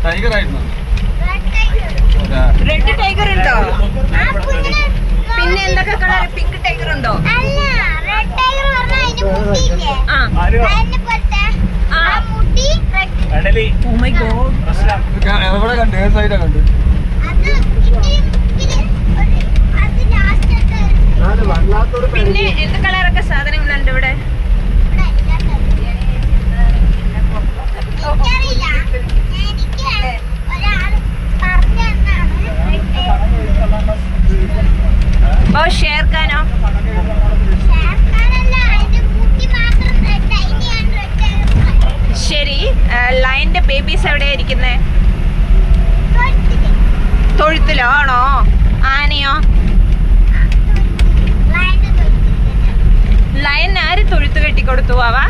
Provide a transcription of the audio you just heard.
Tiger ആയിരുന്നു. Red tiger ഉണ്ടോ? പിന്നെ എന്തൊക്കെ കളർ? പിങ്ക് ടൈഗർ ഉണ്ടോ? എവിടെ കണ്ടു? ഏത് സൈഡാ കണ്ടു? പിന്നെ എന്ത് കളറൊക്കെ സാധനങ്ങളുണ്ട് ഇവിടെ? ഓ ഷേർഖാനോ? ശരി. ലയന്റെ ബേബീസ് എവിടെയാ ഇരിക്കുന്നേ? തൊഴുത്തിലോ ആണോ? ആനയോ? ലയൻ ആര് തൊഴുത്ത് കെട്ടിക്കൊടുത്തു? ആവാ